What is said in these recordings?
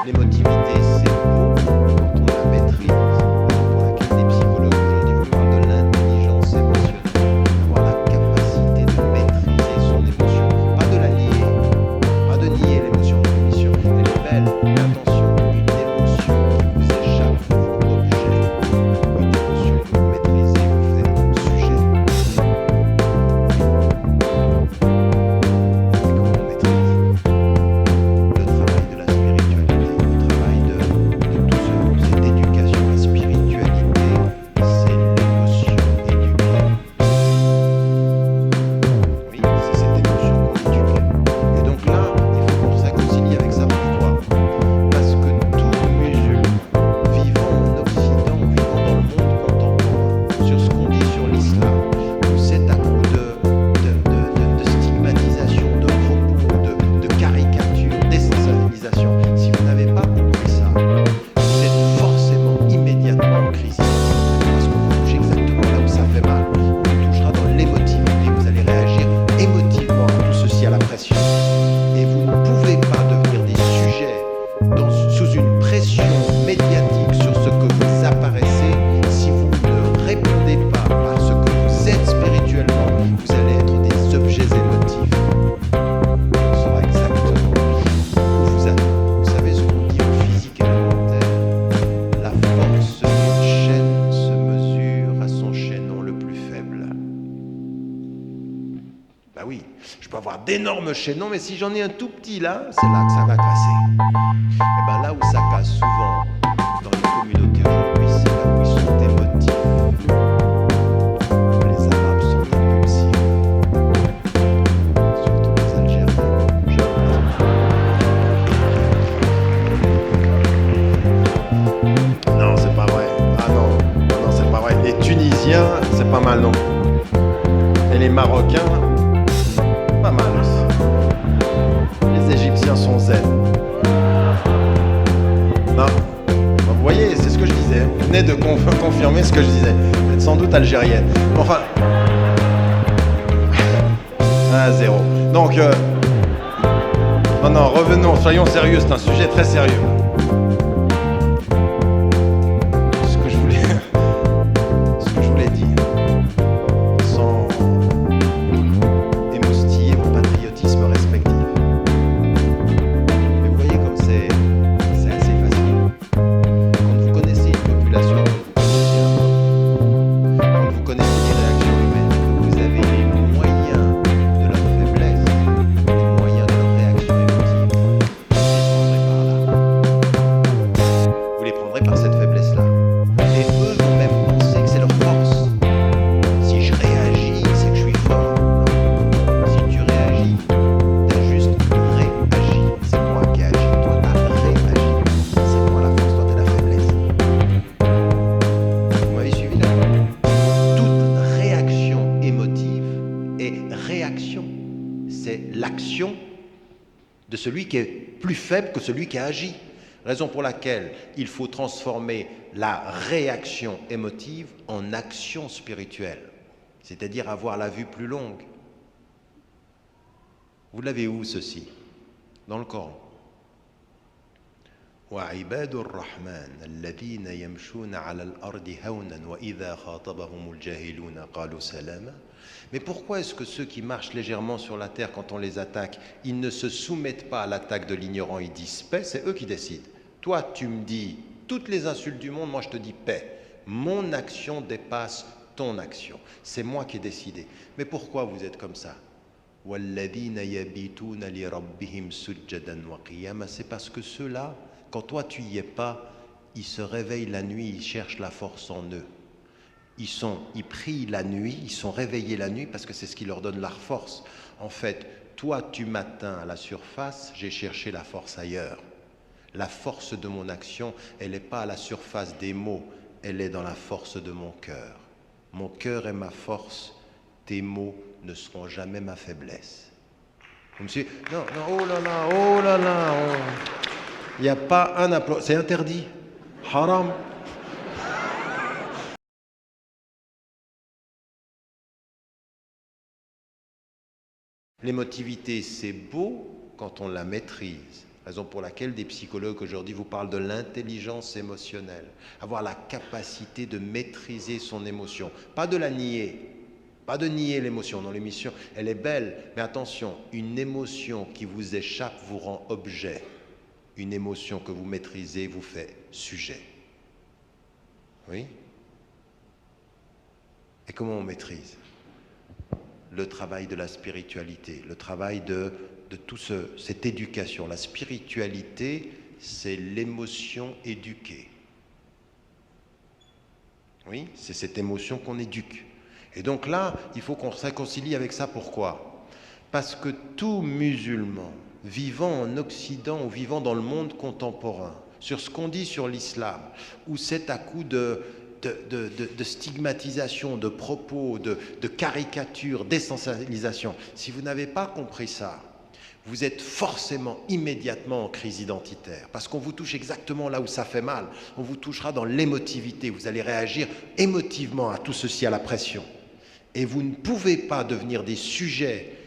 L'émotivité, c'est beau quand on la maîtrise, pour laquelle des psychologues aujourd'hui vous parlent de l'intelligence émotionnelle, avoir la capacité de maîtriser son émotion, pas de la nier, pas de nier l'émotion de l'émission. Elle est belle, mais attention, une émotion qui vous échappe vous rend objet, une émotion que vous maîtrisez vous fait sujet. Et comment on maîtrise? Le travail de la spiritualité, le travail de tout cette éducation. La spiritualité, c'est l'émotion éduquée. Oui, c'est cette émotion qu'on éduque. Et donc là, il faut qu'on se réconcilie avec ça. Pourquoi? Parce que tout musulman vivant en Occident, vivant dans le monde contemporain, sur ce qu'on dit sur l'islam, où c'est à coup de stigmatisation, de propos, de caricature, d'essentialisation, si vous n'avez pas compris ça, vous êtes forcément immédiatement en crise. Parce qu'on vous touche exactement là où ça fait mal. On vous touchera dans l'émotivité. Vous allez réagir émotivement à tout ceci, à la pression. Et vous ne pouvez pas devenir des sujets sous une pression médiatique sur ce que vous apparaissez si vous ne répondez pas à ce que vous êtes spirituellement. Vous allez être des objets émotifs. On saura exactement où vous êtes. Vous savez ce qu'on dit en physique élémentaire? La force d'une chaîne se mesure à son chaînon le plus faible. Bah oui, je peux avoir d'énormes chaînons, mais si j'en ai un tout petit là, c'est là que ça va casser. Et ben là où ça casse souvent dans les communautés aujourd'hui, c'est là où ils sont émotifs. Les Arabes sont impulsifs, surtout les Algériens. Non, c'est pas vrai. Ah non, non, c'est pas vrai. Les Tunisiens, c'est pas mal non. Et les Marocains, pas mal aussi. Les Égyptiens sont zen. Non, vous voyez, c'est ce que je disais. Vous venez de confirmer ce que je disais. Vous êtes sans doute algérienne. Enfin, ah, zéro. Donc, non, revenons, soyons sérieux, c'est un sujet très sérieux. Ce que je voulais dire, sans émoustiller mon patriotisme respectif. Mais vous voyez comme c'est assez facile. Quand vous connaissez une population, quand vous connaissez les réactions humaines, que vous avez les moyens de leur faiblesse, les moyens de leur réaction émotive, vous les prendrez par cette faiblesse-là. Et eux vont même penser que c'est leur force. Si je réagis, c'est que je suis fort. Non. Si tu réagis, t'as juste réagi. C'est moi qui ai agi. Toi, t'as réagi. C'est moi la force, toi, t'es la faiblesse. Vous m'avez suivi là? Toute réaction émotive est réaction. C'est l'action de celui qui est plus faible que celui qui a agi. Raison pour laquelle il faut transformer la réaction émotive en action spirituelle, c'est-à-dire avoir la vue plus longue. Vous l'avez où ceci? Dans le Coran. وعباد الرحمن الذين يمشون على الأرض هونا وإذا خاطبهم الجاهلون قالوا سلاما. Mais pourquoi est-ce que ceux qui marchent légèrement sur la terre, quand on les attaque, ils ne se soumettent pas à l'attaque de l'ignorant, ils disent paix? C'est eux qui décident. Toi, tu me dis toutes les insultes du monde, moi je te dis paix. Mon action dépasse ton action. C'est moi qui ai décidé. Mais pourquoi vous êtes comme ça? وَالَّذِينَ يَبِيتُونَ لِرَبِّهِمْ سُجَّدًا وَقِيَامًا. C'est parce que ceux-là, quand toi tu y es pas, ils se réveillent la nuit, ils cherchent la force en eux. Ils prient la nuit, ils sont réveillés la nuit parce que c'est ce qui leur donne la force. En fait, toi tu m'atteins à la surface, j'ai cherché la force ailleurs. La force de mon action, elle n'est pas à la surface des mots, elle est dans la force de mon cœur. Mon cœur est ma force, tes mots ne seront jamais ma faiblesse. Vous me suivez? Non, oh là là, il n'y a pas un applaudissement, c'est interdit. Haram. L'émotivité, c'est beau quand on la maîtrise. Raison pour laquelle des psychologues aujourd'hui vous parlent de l'intelligence émotionnelle. Avoir la capacité de maîtriser son émotion, pas de la nier. Pas de nier l'émotion. Non, l'émotion, elle est belle, mais attention, une émotion qui vous échappe vous rend objet. Une émotion que vous maîtrisez vous fait sujet. Oui? Et comment on maîtrise? Le travail de la spiritualité, le travail de toute cette éducation. La spiritualité, c'est l'émotion éduquée. Oui, c'est cette émotion qu'on éduque. Et donc là, il faut qu'on se réconcilie avec ça. Pourquoi? Parce que tout musulman vivant en Occident ou vivant dans le monde contemporain, sur ce qu'on dit sur l'islam, où c'est à coup de stigmatisation, de propos, de caricatures, d'essentialisation, si vous n'avez pas compris ça, vous êtes forcément immédiatement en crise identitaire, parce qu'on vous touche exactement là où ça fait mal. On vous touchera dans l'émotivité, vous allez réagir émotivement à tout ceci, à la pression. Et vous ne pouvez pas devenir des sujets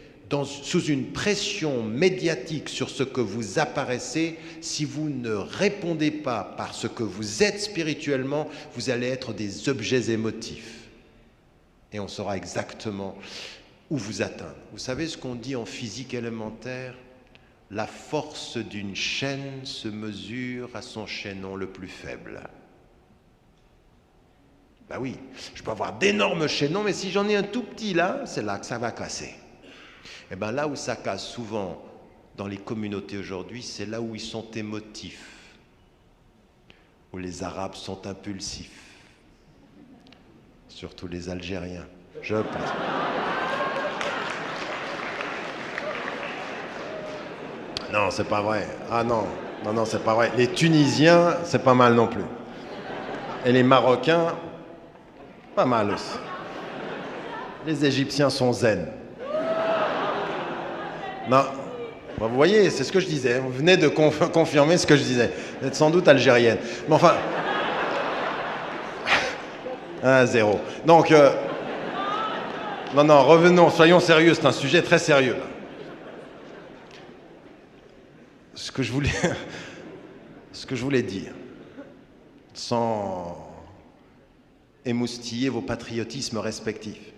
sous une pression médiatique sur ce que vous apparaissez. Si vous ne répondez pas par ce que vous êtes spirituellement, vous allez être des objets émotifs. Et on saura exactement où vous atteindre. Vous savez ce qu'on dit en physique élémentaire? La force d'une chaîne se mesure à son chaînon le plus faible. Ben oui, je peux avoir d'énormes chaînons, mais si j'en ai un tout petit là, c'est là que ça va casser. Et bien là où ça casse souvent dans les communautés aujourd'hui, c'est là où ils sont émotifs, où les Arabes sont impulsifs, surtout les Algériens, je pense. Non, c'est pas vrai. Ah non, non, c'est pas vrai. Les Tunisiens, c'est pas mal non plus. Et les Marocains, pas mal aussi. Les Égyptiens sont zen. Non, vous voyez, c'est ce que je disais. Vous venez de confirmer ce que je disais. Vous êtes sans doute algérienne. Mais enfin... 1-0. Donc, non, revenons, soyons sérieux, c'est un sujet très sérieux, là. Ce que je voulais dire, sans émoustiller vos patriotismes respectifs.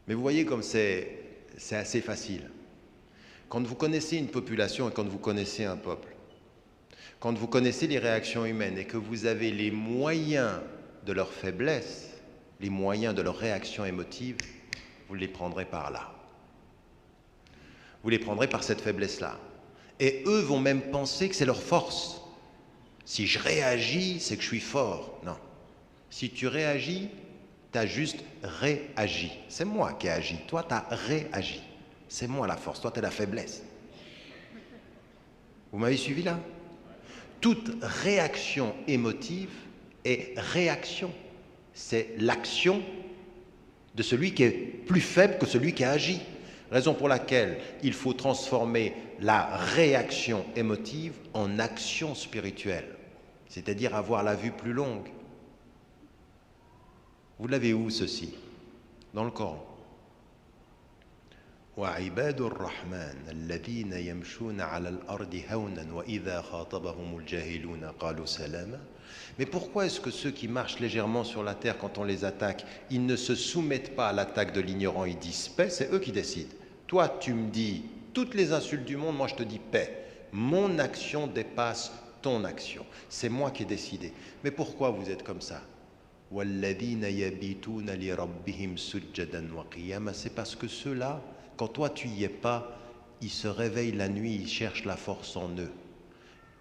Mais vous voyez comme c'est assez facile. Quand vous connaissez une population et quand vous connaissez un peuple, quand vous connaissez les réactions humaines et que vous avez les moyens de leur faiblesse, les moyens de leur réaction émotive, vous les prendrez par là. Vous les prendrez par cette faiblesse-là. Et eux vont même penser que c'est leur force. Si je réagis, c'est que je suis fort. Non. Si tu réagis, tu as juste réagi. C'est moi qui ai agi. Toi, tu as réagi. C'est moi la force. Toi, tu es la faiblesse. Vous m'avez suivi là? Toute réaction émotive est réaction. C'est l'action de celui qui est plus faible que celui qui a agi. Raison pour laquelle il faut transformer la réaction émotive en action spirituelle, c'est-à-dire avoir la vue plus longue. Vous l'avez où ceci? Dans le Coran. وَعِبَادُ الرَّحْمَنِ الَّذِينَ يَمْشُونَ عَلَى الْأَرْضِ هَوْنًا وَإِذَا خَاطَبَهُمُ الْجَاهِلُونَ قَالُوا سَلَامًا. Mais pourquoi est-ce que ceux qui marchent légèrement sur la terre, quand on les attaque, ils ne se soumettent pas à l'attaque de l'ignorant, ils disent paix? C'est eux qui décident. Toi, tu me dis toutes les insultes du monde, moi je te dis paix. Mon action dépasse ton action. C'est moi qui ai décidé. Mais pourquoi vous êtes comme ça? وَالَّذِينَ يَبِيتُونَ لِرَبِّهِمْ سُجَّدًا وَقِيَامًا. C'est parce que ceux-là, quand toi tu y es pas, ils se réveillent la nuit, ils cherchent la force en eux.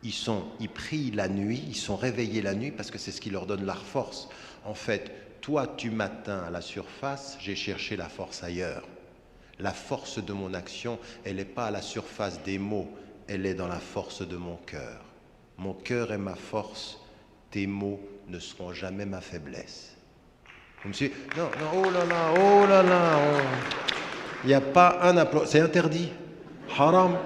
Ils prient la nuit, ils sont réveillés la nuit parce que c'est ce qui leur donne la force. En fait, toi tu m'atteins à la surface, j'ai cherché la force ailleurs. La force de mon action, elle n'est pas à la surface des mots, elle est dans la force de mon cœur. Mon cœur est ma force, tes mots ne seront jamais ma faiblesse. Vous me suivez? Non, oh là là, il n'y a pas un applaudissement, c'est interdit. Haram.